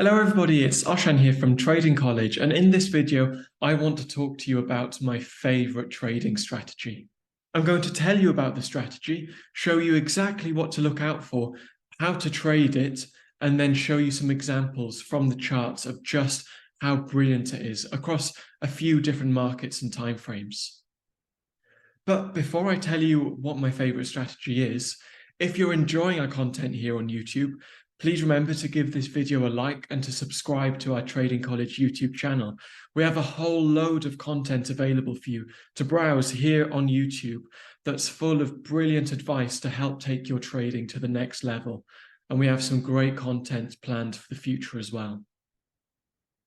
Hello everybody, it's Oshan here from Trading College, and in this video I want to talk to you about my favorite trading strategy. I'm going to tell you about the strategy, show you exactly what to look out for, how to trade it, and then show you some examples from the charts of just how brilliant it is across a few different markets and timeframes. But before I tell you what my favorite strategy is, if you're enjoying our content here on YouTube, please remember to give this video a like and to subscribe to our Trading College YouTube channel. We have a whole load of content available for you to browse here on YouTube that's full of brilliant advice to help take your trading to the next level. And we have some great content planned for the future as well.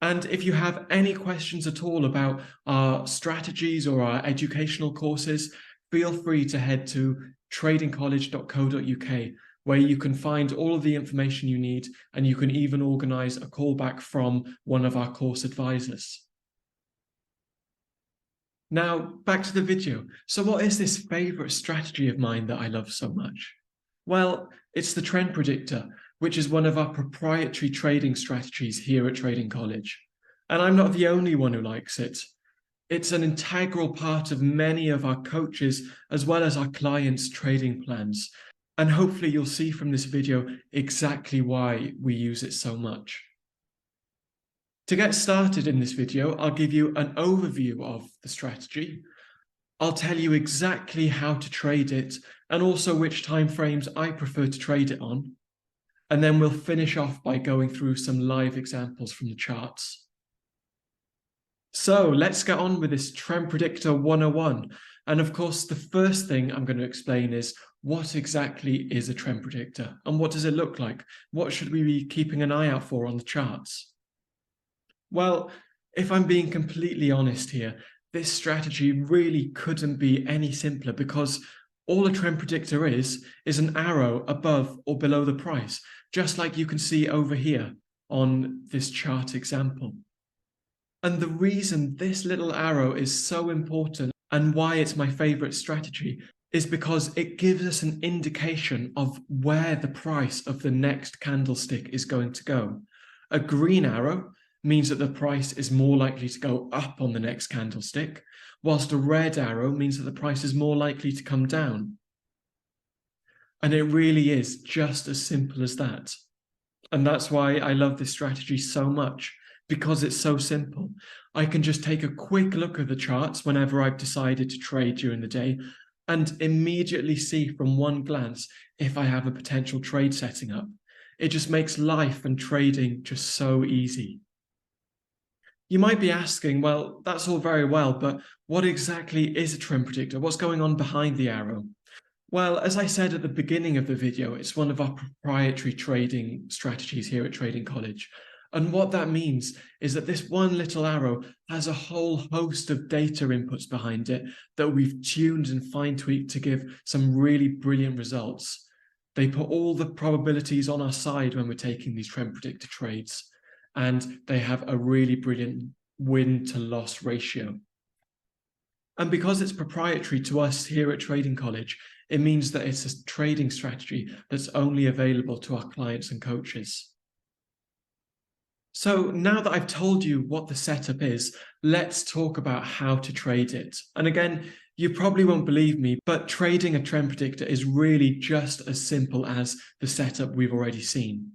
And if you have any questions at all about our strategies or our educational courses, feel free to head to tradingcollege.co.uk, where you can find all of the information you need, and you can even organize a callback from one of our course advisors. Now, back to the video. So what is this favorite strategy of mine that I love so much? Well, it's the trend predictor, which is one of our proprietary trading strategies here at Trading College. And I'm not the only one who likes it. It's an integral part of many of our coaches as well as our clients' trading plans. And hopefully you'll see from this video exactly why we use it so much. To get started in this video, I'll give you an overview of the strategy. I'll tell you exactly how to trade it and also which timeframes I prefer to trade it on. And then we'll finish off by going through some live examples from the charts. So let's get on with this Trend Predictor 101. And of course, the first thing I'm going to explain is what exactly is a trend predictor and what does it look like? What should we be keeping an eye out for on the charts? Well, if I'm being completely honest here, this strategy really couldn't be any simpler because all a trend predictor is an arrow above or below the price, just like you can see over here on this chart example. And the reason this little arrow is so important and why it's my favorite strategy is because it gives us an indication of where the price of the next candlestick is going to go. A green arrow means that the price is more likely to go up on the next candlestick, whilst a red arrow means that the price is more likely to come down. And it really is just as simple as that. And that's why I love this strategy so much, because it's so simple. I can just take a quick look at the charts whenever I've decided to trade during the day and immediately see from one glance if I have a potential trade setting up. It just makes life and trading just so easy. You might be asking, well, that's all very well, but what exactly is a trend predictor? What's going on behind the arrow? Well, as I said at the beginning of the video, it's one of our proprietary trading strategies here at Trading College. And what that means is that this one little arrow has a whole host of data inputs behind it that we've tuned and fine-tweaked to give some really brilliant results. They put all the probabilities on our side when we're taking these trend predictor trades, and they have a really brilliant win-to-loss ratio. And because it's proprietary to us here at Trading College, it means that it's a trading strategy that's only available to our clients and coaches. So now that I've told you what the setup is, let's talk about how to trade it. And again, you probably won't believe me, but trading a trend predictor is really just as simple as the setup we've already seen.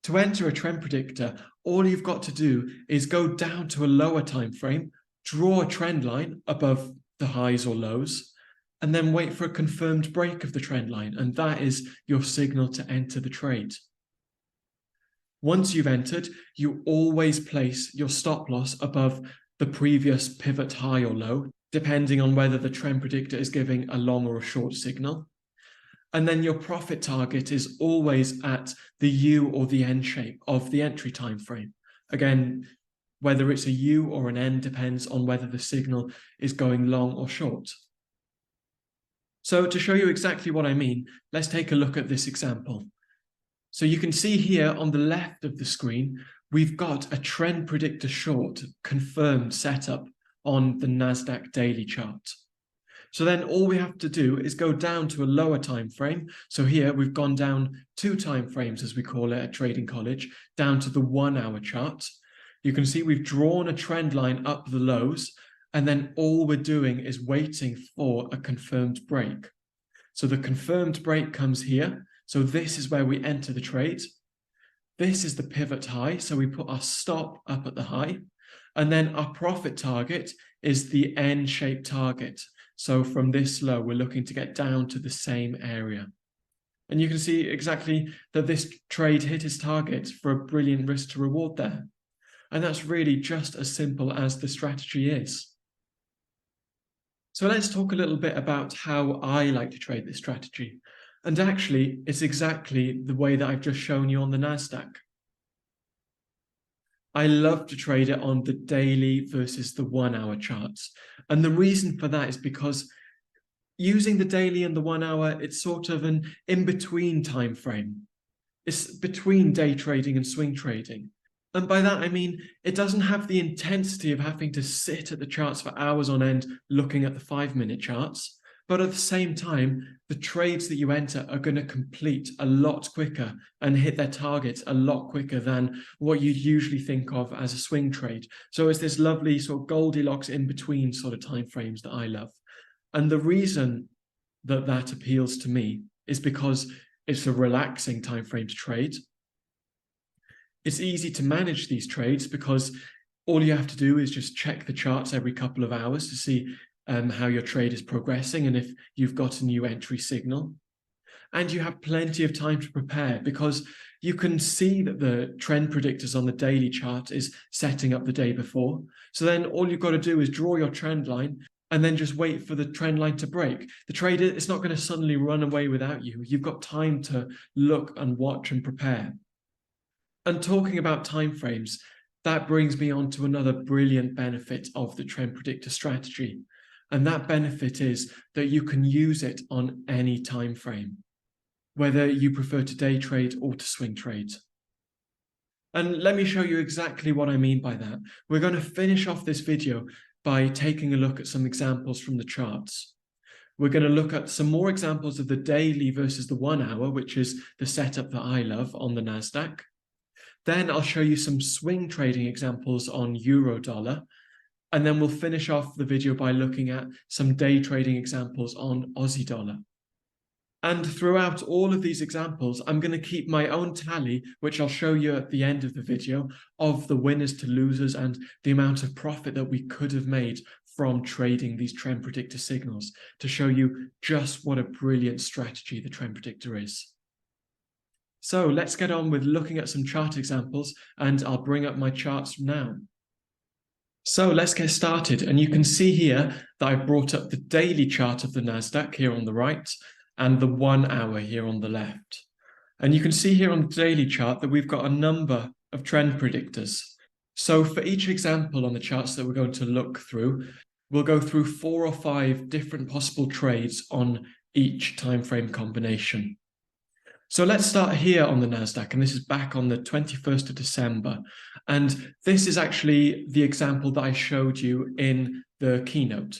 To enter a trend predictor, all you've got to do is go down to a lower time frame, draw a trend line above the highs or lows, and then wait for a confirmed break of the trend line. And that is your signal to enter the trade. Once you've entered, you always place your stop loss above the previous pivot high or low, depending on whether the trend predictor is giving a long or a short signal. And then your profit target is always at the U or the N shape of the entry time frame. Again, whether it's a U or an N depends on whether the signal is going long or short. So to show you exactly what I mean, let's take a look at this example. So you can see here on the left of the screen, we've got a trend predictor short confirmed setup on the NASDAQ daily chart. So then all we have to do is go down to a lower time frame. So here we've gone down 2 time frames, as we call it at Trading College, down to the 1 hour chart. You can see we've drawn a trend line up the lows, and then all we're doing is waiting for a confirmed break. So the confirmed break comes here. So this is where we enter the trade. This is the pivot high. So we put our stop up at the high. And then our profit target is the N-shaped target. So from this low, we're looking to get down to the same area. And you can see exactly that this trade hit its target for a brilliant risk to reward there. And that's really just as simple as the strategy is. So let's talk a little bit about how I like to trade this strategy. And actually, it's exactly the way that I've just shown you on the NASDAQ. I love to trade it on the daily versus the 1 hour charts. And the reason for that is because using the daily and the 1 hour, it's sort of an in-between time frame. It's between day trading and swing trading. And by that, I mean, it doesn't have the intensity of having to sit at the charts for hours on end looking at the 5-minute charts. But at the same time, the trades that you enter are going to complete a lot quicker and hit their targets a lot quicker than what you'd usually think of as a swing trade. So it's this lovely sort of Goldilocks in between sort of time frames that I love. And the reason that that appeals to me is because it's a relaxing time frame to trade. It's easy to manage these trades because all you have to do is just check the charts every couple of hours to see how your trade is progressing and if you've got a new entry signal. And you have plenty of time to prepare because you can see that the trend predictors on the daily chart is setting up the day before. So then all you've got to do is draw your trend line and then just wait for the trend line to break. The trade is not going to suddenly run away without you. You've got time to look and watch and prepare. And talking about timeframes, that brings me on to another brilliant benefit of the trend predictor strategy. And that benefit is that you can use it on any time frame, whether you prefer to day trade or to swing trade. And let me show you exactly what I mean by that. We're going to finish off this video by taking a look at some examples from the charts. We're going to look at some more examples of the daily versus the 1 hour, which is the setup that I love on the NASDAQ. Then I'll show you some swing trading examples on euro dollar. And then we'll finish off the video by looking at some day trading examples on Aussie dollar. And throughout all of these examples, I'm going to keep my own tally, which I'll show you at the end of the video, of the winners to losers and the amount of profit that we could have made from trading these trend predictor signals to show you just what a brilliant strategy the trend predictor is. So let's get on with looking at some chart examples, and I'll bring up my charts now. So let's get started, and you can see here that I've brought up the daily chart of the NASDAQ here on the right and the 1 hour here on the left. And you can see here on the daily chart that we've got a number of trend predictors. So for each example on the charts that we're going to look through, we'll go through 4 or 5 different possible trades on each time frame combination. So let's start here on the NASDAQ, and this is back on the 21st of December. And this is actually the example that I showed you in the keynote.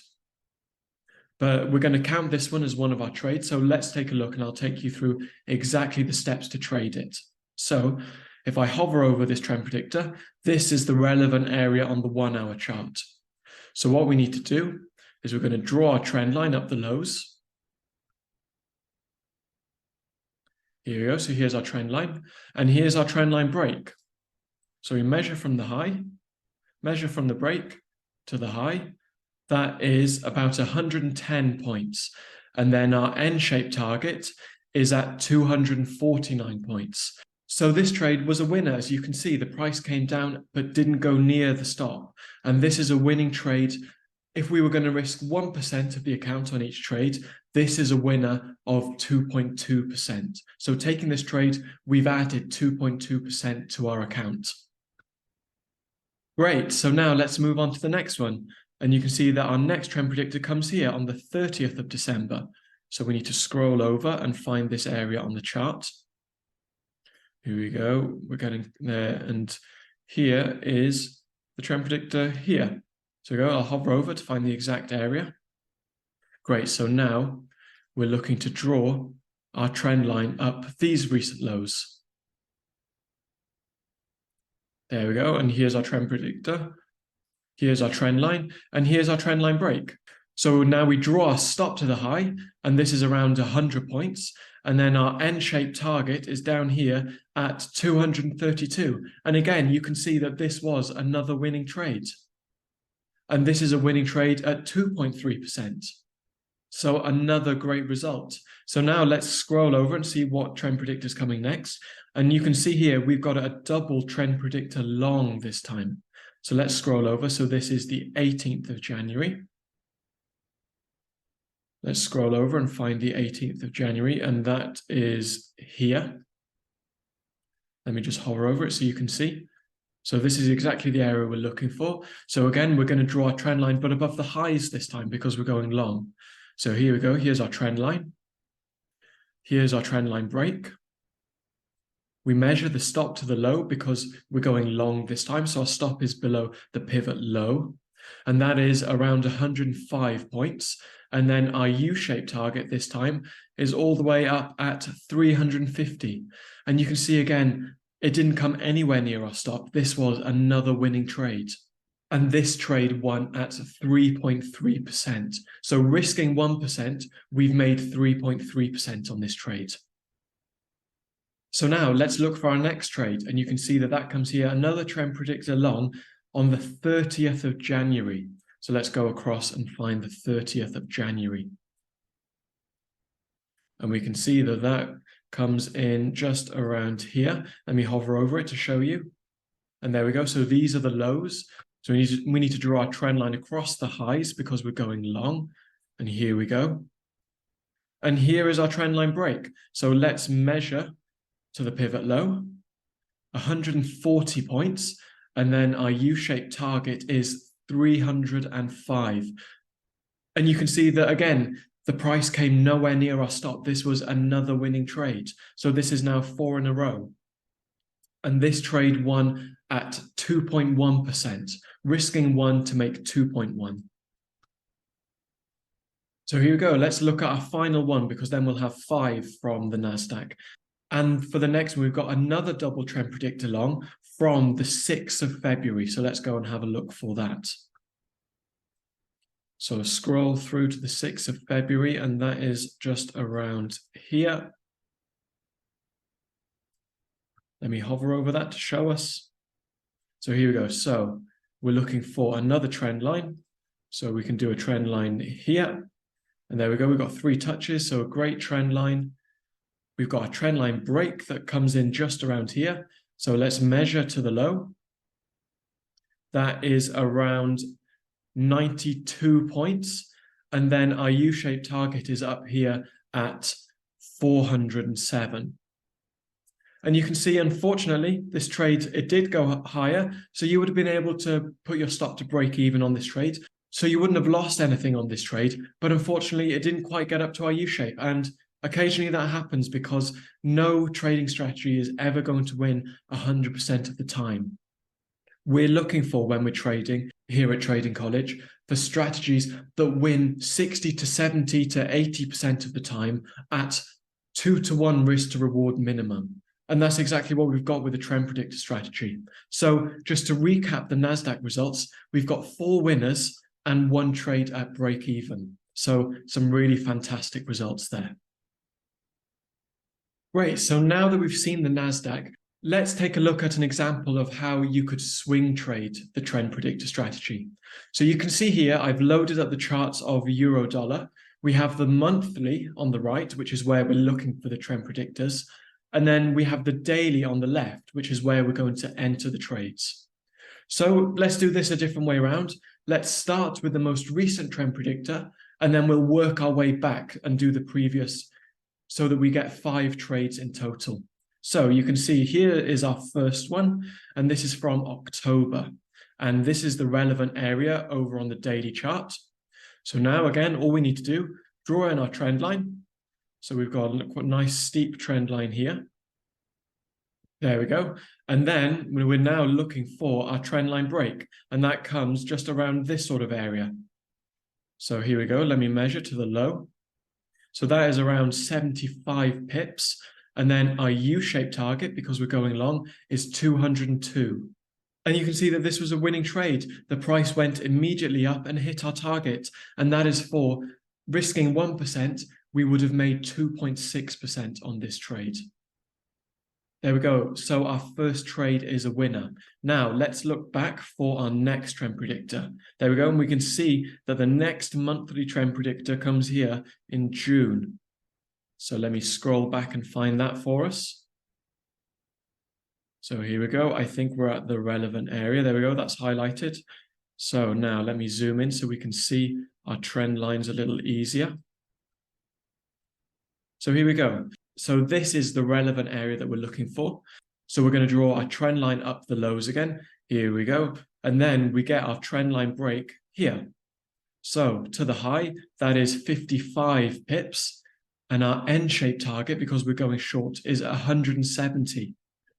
But we're going to count this one as one of our trades. So let's take a look, and I'll take you through exactly the steps to trade it. So if I hover over this trend predictor, this is the relevant area on the 1 hour chart. So what we need to do is we're going to draw our trend line up the lows. Here we go. So here's our trend line, and here's our trend line break. So we measure from the high, measure from the break to the high. That is about 110 points. And then our N-shaped target is at 249 points. So this trade was a winner. As you can see, the price came down, but didn't go near the stop. And this is a winning trade. If we were going to risk 1% of the account on each trade, this is a winner of 2.2%. So taking this trade, we've added 2.2% to our account. Great, so now let's move on to the next one. And you can see that our next trend predictor comes here on the 30th of December. So we need to scroll over and find this area on the chart. Here we go, we're getting there. And here is the trend predictor here. So I'll hover over to find the exact area. Great, so now we're looking to draw our trend line up these recent lows. There we go, and here's our trend predictor. Here's our trend line, and here's our trend line break. So now we draw our stop to the high, and this is around 100 points. And then our N-shaped target is down here at 232. And again, you can see that this was another winning trade. And this is a winning trade at 2.3%. So another great result. So now let's scroll over and see what trend predictor is coming next. And you can see here, we've got a double trend predictor long this time. So let's scroll over. So this is the 18th of January. Let's scroll over and find the 18th of January, and that is here. Let me just hover over it so you can see. So this is exactly the area we're looking for. So again, we're going to draw a trend line, but above the highs this time because we're going long. So here we go. Here's our trend line. Here's our trend line break. We measure the stop to the low because we're going long this time. So our stop is below the pivot low, and that is around 105 points. And then our U-shaped target this time is all the way up at 350. And you can see again, it didn't come anywhere near our stop. This was another winning trade. And this trade won at 3.3%. So risking 1%, we've made 3.3% on this trade. So now let's look for our next trade. And you can see that that comes here, another trend predictor long on the 30th of January. So let's go across and find the 30th of January. And we can see that that comes in just around here. Let me hover over it to show you. And there we go. So these are the lows. So we need to draw our trend line across the highs because we're going long. And here we go. And here is our trend line break. So let's measure to the pivot low, 140 points. And then our U-shaped target is 305. And you can see that again, the price came nowhere near our stop. This was another winning trade. So this is now 4 in a row. And this trade won at 2.1%, risking 1 to make 2.1. So here we go. Let's look at our final one because then we'll have 5 from the NASDAQ. And for the next one, we've got another double trend predictor long from the 6th of February. So let's go and have a look for that. So scroll through to the 6th of February, and that is just around here. Let me hover over that to show us. So here we go. So we're looking for another trend line. So we can do a trend line here. And there we go. We've got 3 touches. So a great trend line. We've got a trend line break that comes in just around here. So let's measure to the low. That is around 92 points. And then our U-shaped target is up here at 407. And you can see, unfortunately, this trade, it did go higher. So you would have been able to put your stop to break even on this trade. So you wouldn't have lost anything on this trade. But unfortunately, it didn't quite get up to our U-shape. And occasionally that happens because no trading strategy is ever going to win 100% of the time. We're looking for, when we're trading here at Trading College, for strategies that win 60 to 70 to 80% of the time at 2-to-1 risk to reward minimum. And that's exactly what we've got with the trend predictor strategy. So just to recap the NASDAQ results, we've got 4 winners and 1 trade at break even. So some really fantastic results there. Great, so now that we've seen the NASDAQ, let's take a look at an example of how you could swing trade the trend predictor strategy. So you can see here, I've loaded up the charts of euro dollar. We have the monthly on the right, which is where we're looking for the trend predictors. And then we have the daily on the left, which is where we're going to enter the trades. So let's do this a different way around. Let's start with the most recent trend predictor, and then we'll work our way back and do the previous so that we get 5 trades in total. So you can see here is our first one, and this is from October. And this is the relevant area over on the daily chart. So now again, all we need to do, draw in our trend line. So we've got a nice steep trend line here. There we go. And then we're now looking for our trend line break. And that comes just around this sort of area. So here we go. Let me measure to the low. So that is around 75 pips. And then our U-shaped target, because we're going long, is 202. And you can see that this was a winning trade. The price went immediately up and hit our target. And that is for risking 1%, we would have made 2.6% on this trade. There we go. So our first trade is a winner. Now let's look back for our next trend predictor. There we go. And we can see that the next monthly trend predictor comes here in June. So let me scroll back and find that for us. So here we go. I think we're at the relevant area. There we go. That's highlighted. So now let me zoom in so we can see our trend lines a little easier. So here we go. So this is the relevant area that we're looking for. So we're going to draw our trend line up the lows again. Here we go. And then we get our trend line break here. So to the high, that is 55 pips. And our end-shaped target, because we're going short, is 170.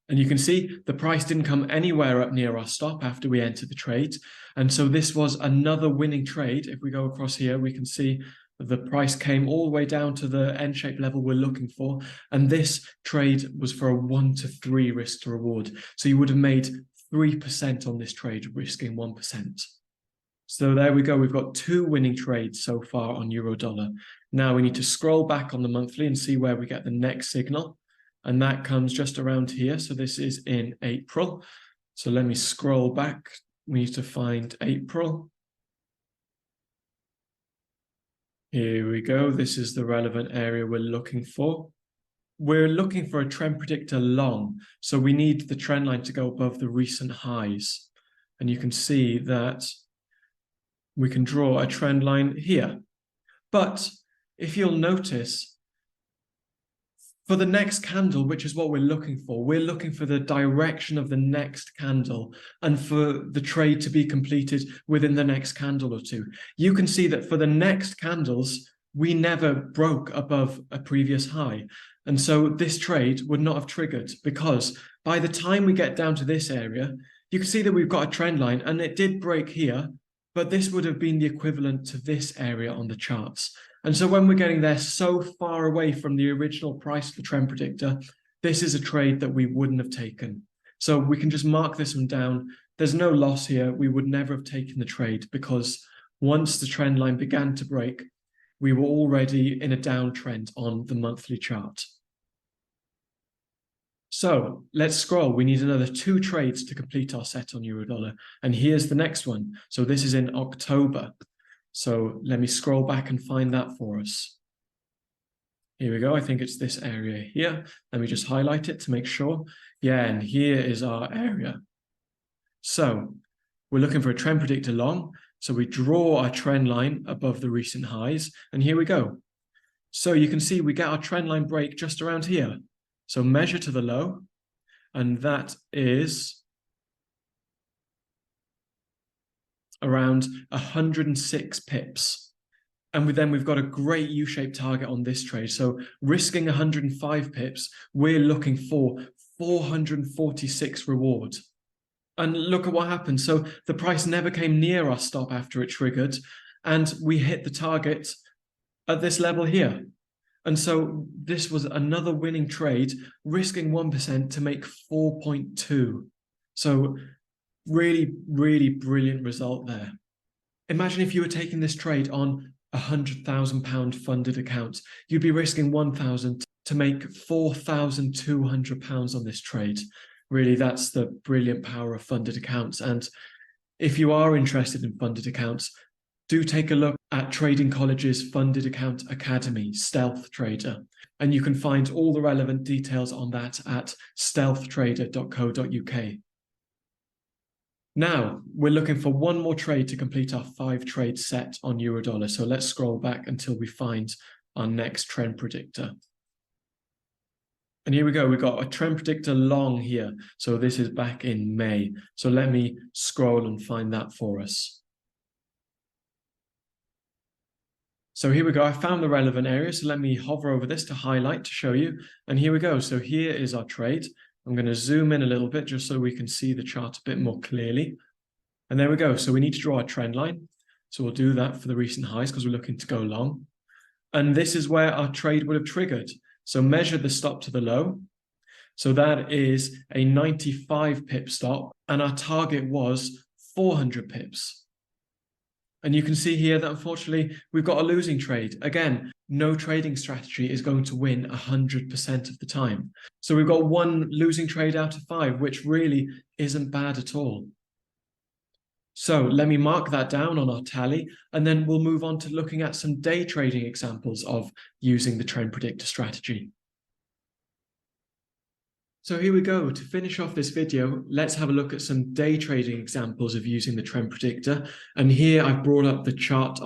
And you can see the price didn't come anywhere up near our stop after we entered the trade. And so this was another winning trade. If we go across here, we can see the price came all the way down to the end-shaped level we're looking for. And this trade was for a 1 to 3 risk to reward. So you would have made 3% on this trade, risking 1%. So there we go. We've got 2 winning trades so far on euro dollar. Now we need to scroll back on the monthly and see where we get the next signal. And that comes just around here. So this is in April. So let me scroll back. We need to find April. Here we go. This is the relevant area we're looking for. We're looking for a trend predictor long. So we need the trend line to go above the recent highs. And you can see that we can draw a trend line here. But if you'll notice, for the next candle, which is what we're looking for the direction of the next candle and for the trade to be completed within the next candle or two. You can see that for the next candles, we never broke above a previous high. And so this trade would not have triggered, because by the time we get down to this area, you can see that we've got a trend line and it did break here, but this would have been the equivalent to this area on the charts. And so when we're getting there so far away from the original price of the trend predictor, this is a trade that we wouldn't have taken. So we can just mark this one down. There's no loss here. We would never have taken the trade, because once the trend line began to break, we were already in a downtrend on the monthly chart. So let's scroll. We need another 2 trades to complete our set on euro dollar. And here's the next one. So this is in October. So let me scroll back and find that for us. Here we go. I think it's this area here. Let me just highlight it to make sure. Yeah, and here is our area. So we're looking for a trend predictor long. So we draw our trend line above the recent highs. And here we go. So you can see we get our trend line break just around here. So measure to the low. And that is around 106 pips. And then we've got a great U-shaped target on this trade. So risking 105 pips, we're looking for 446 reward. And look at what happened. So the price never came near our stop after it triggered, and we hit the target at this level here. And so this was another winning trade, risking 1% to make 4.2. So really, really brilliant result there. Imagine if you were taking this trade on £100,000 funded account, you'd be risking 1,000 to make £4,200 on this trade. Really, that's the brilliant power of funded accounts. And if you are interested in funded accounts, do take a look at Trading College's Funded Account Academy, Stealth Trader. And you can find all the relevant details on that at stealthtrader.co.uk. Now, we're looking for one more trade to complete our 5-trade set on euro dollar. So let's scroll back until we find our next trend predictor. And here we go. We've got a trend predictor long here. So this is back in May. So let me scroll and find that for us. So here we go. I found the relevant area. So let me hover over this to highlight to show you. And here we go. So here is our trade. I'm going to zoom in a little bit just so we can see the chart a bit more clearly. And there we go. So we need to draw a trend line. So we'll do that for the recent highs because we're looking to go long. And this is where our trade would have triggered. So measure the stop to the low. So that is a 95 pip stop, and our target was 400 pips. And you can see here that unfortunately we've got a losing trade. Again, no trading strategy is going to win 100% of the time. So we've got one losing trade out of 5, which really isn't bad at all. So let me mark that down on our tally, and then we'll move on to looking at some day trading examples of using the trend predictor strategy. So here we go. To finish off this video, let's have a look at some day trading examples of using the trend predictor. And here I've brought up the chart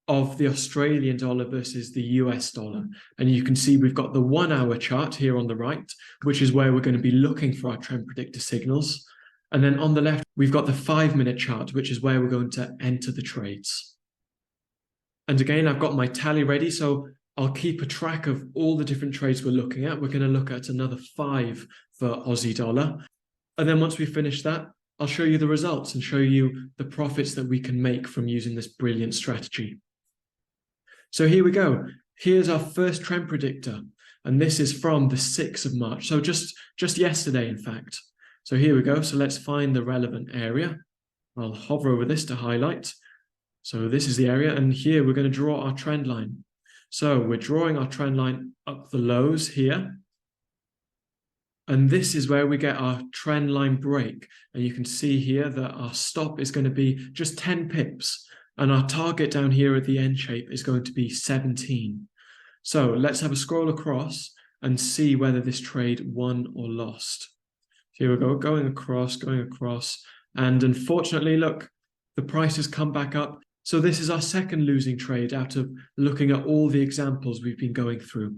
of the Australian dollar versus the US dollar. And you can see we've got the 1 hour chart here on the right, which is where we're going to be looking for our trend predictor signals. And then on the left, we've got the 5-minute chart, which is where we're going to enter the trades. And again, I've got my tally ready. So I'll keep a track of all the different trades we're looking at. We're going to look at another 5 for Aussie dollar. And then once we finish that, I'll show you the results and show you the profits that we can make from using this brilliant strategy. So here we go. Here's our first trend predictor. And this is from the 6th of March. So just yesterday, in fact. So here we go. So let's find the relevant area. I'll hover over this to highlight. So this is the area. And here we're going to draw our trend line. So we're drawing our trend line up the lows here. And this is where we get our trend line break. And you can see here that our stop is going to be just 10 pips. And our target down here at the end shape is going to be 17. So let's have a scroll across and see whether this trade won or lost. Here we go, going across. And unfortunately, look, the price has come back up. So this is our second losing trade out of looking at all the examples we've been going through.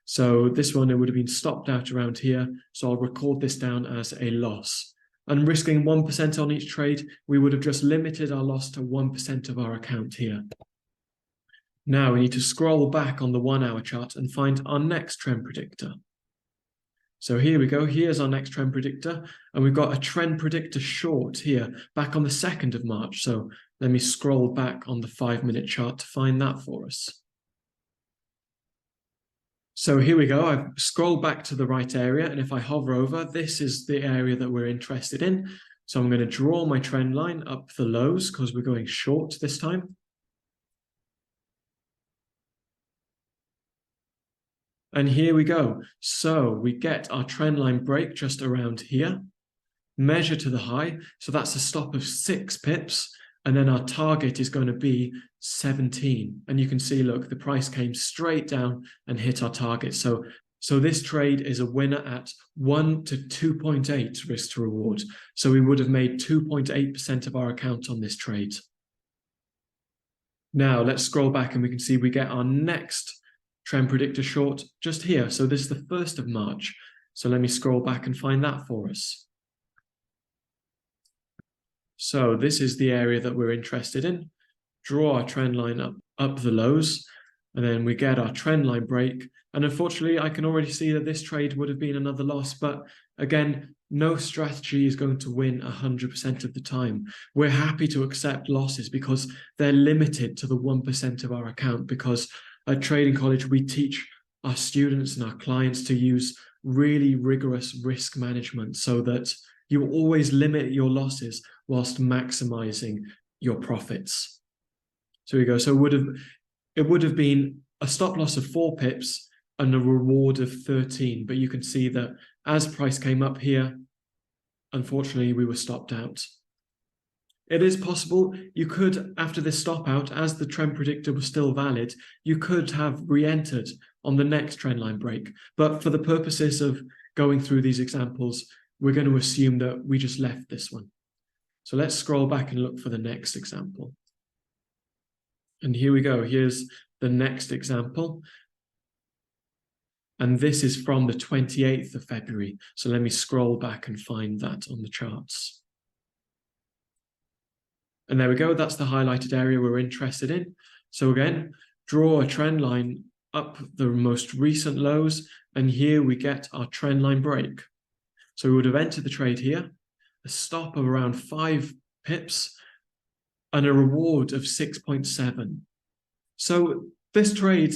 So this one, it would have been stopped out around here. So I'll record this down as a loss. And risking 1% on each trade, we would have just limited our loss to 1% of our account here. Now we need to scroll back on the 1 hour chart and find our next trend predictor. So here we go, here's our next trend predictor, and we've got a trend predictor short here, back on the 2nd of March. So let me scroll back on the 5-minute chart to find that for us. So here we go, I've scrolled back to the right area, and if I hover over, this is the area that we're interested in. So I'm going to draw my trend line up the lows because we're going short this time. And here we go. So we get our trend line break just around here, measure to the high. So that's a stop of 6 pips. And then our target is going to be 17. And you can see, look, the price came straight down and hit our target. So this trade is a winner at 1 to 2.8 risk to reward. So we would have made 2.8% of our account on this trade. Now let's scroll back and we can see we get our next trend predictor short just here. So this is the 1st of March. So let me scroll back and find that for us. So this is the area that we're interested in. Draw our trend line up the lows, and then we get our trend line break. And unfortunately, I can already see that this trade would have been another loss. But again, no strategy is going to win 100% of the time. We're happy to accept losses because they're limited to the 1% of our account, because at Trading College, we teach our students and our clients to use really rigorous risk management so that you always limit your losses whilst maximizing your profits. So here we go. So it would have been a stop loss of 4 pips and a reward of 13. But you can see that as price came up here, unfortunately, we were stopped out. It is possible you could, after this stop out, as the trend predictor was still valid, you could have re-entered on the next trend line break. But for the purposes of going through these examples, we're going to assume that we just left this one. So let's scroll back and look for the next example. And here we go. Here's the next example. And this is from the 28th of February. So let me scroll back and find that on the charts. And there we go, that's the highlighted area we're interested in. So again, draw a trend line up the most recent lows, and here we get our trend line break. So we would have entered the trade here, a stop of around 5 pips, and a reward of 6.7. So this trade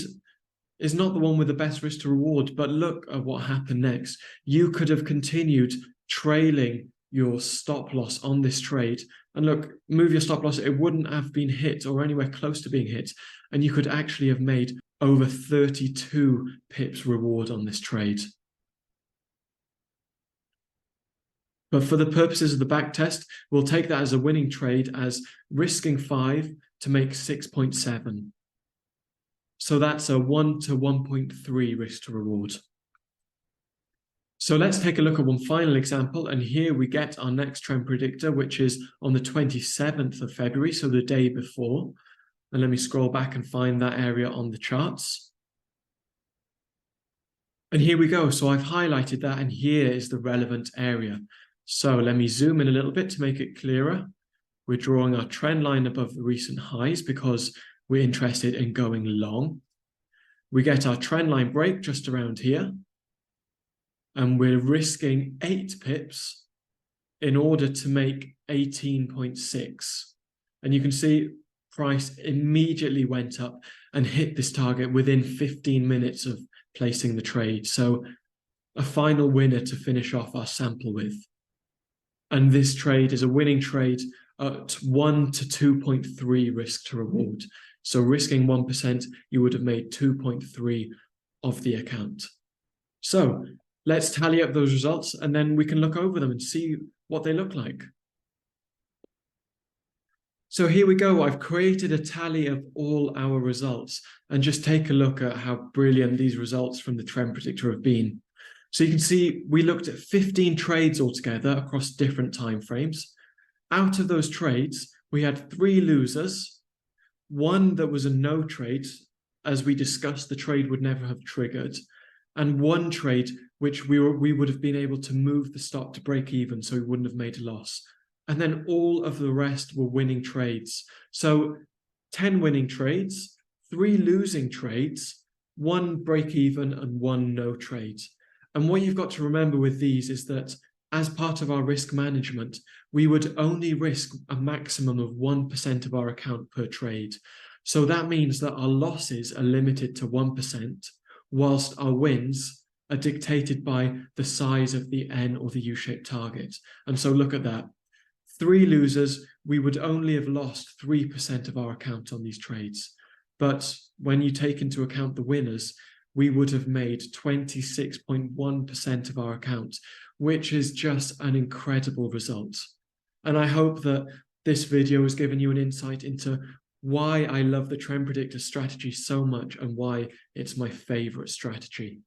is not the one with the best risk to reward, but look at what happened next. You could have continued trailing your stop loss on this trade. And look, move your stop loss, it wouldn't have been hit or anywhere close to being hit. And you could actually have made over 32 pips reward on this trade. But for the purposes of the back test, we'll take that as a winning trade as risking 5 to make 6.7. So that's a 1 to 1.3 risk to reward. So let's take a look at one final example. And here we get our next trend predictor, which is on the 27th of February, so the day before. And let me scroll back and find that area on the charts. And here we go. So I've highlighted that, and here is the relevant area. So let me zoom in a little bit to make it clearer. We're drawing our trend line above the recent highs because we're interested in going long. We get our trend line break just around here. And we're risking 8 pips in order to make 18.6. And you can see price immediately went up and hit this target within 15 minutes of placing the trade. So a final winner to finish off our sample with. And this trade is a winning trade at 1 to 2.3 risk to reward. So risking 1%, you would have made 2.3 of the account. So let's tally up those results and then we can look over them and see what they look like. So here we go. I've created a tally of all our results and just take a look at how brilliant these results from the trend predictor have been. So you can see we looked at 15 trades altogether across different time frames. Out of those trades, we had 3 losers. One that was a no trade, as we discussed, the trade would never have triggered, and 1 trade which we would have been able to move the stop to break even, so we wouldn't have made a loss. And then all of the rest were winning trades. So 10 winning trades, 3 losing trades, 1 break even, and 1 no trade. And what you've got to remember with these is that as part of our risk management, we would only risk a maximum of 1% of our account per trade. So that means that our losses are limited to 1%, whilst our wins are dictated by the size of the N or the U-shaped target. And so look at that. 3 losers, we would only have lost 3% of our account on these trades. But when you take into account the winners, we would have made 26.1% of our account, which is just an incredible result. And I hope that this video has given you an insight into why I love the trend predictor strategy so much and why it's my favorite strategy.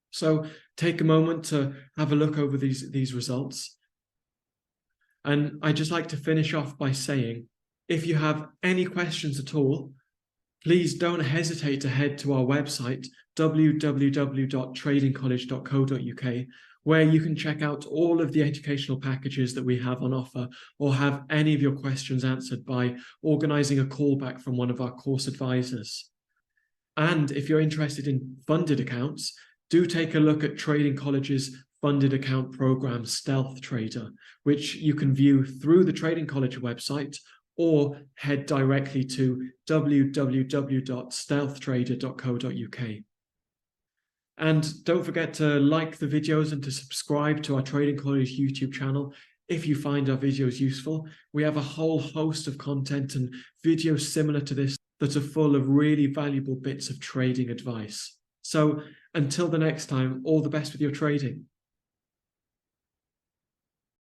So take a moment to have a look over these results. And I'd just like to finish off by saying, if you have any questions at all, please don't hesitate to head to our website, www.tradingcollege.co.uk, where you can check out all of the educational packages that we have on offer, or have any of your questions answered by organizing a callback from one of our course advisors. And if you're interested in funded accounts, do take a look at Trading College's funded account program, Stealth Trader, which you can view through the Trading College website, or head directly to www.stealthtrader.co.uk. And don't forget to like the videos and to subscribe to our Trading College YouTube channel if you find our videos useful. We have a whole host of content and videos similar to this that are full of really valuable bits of trading advice. So until the next time, all the best with your trading.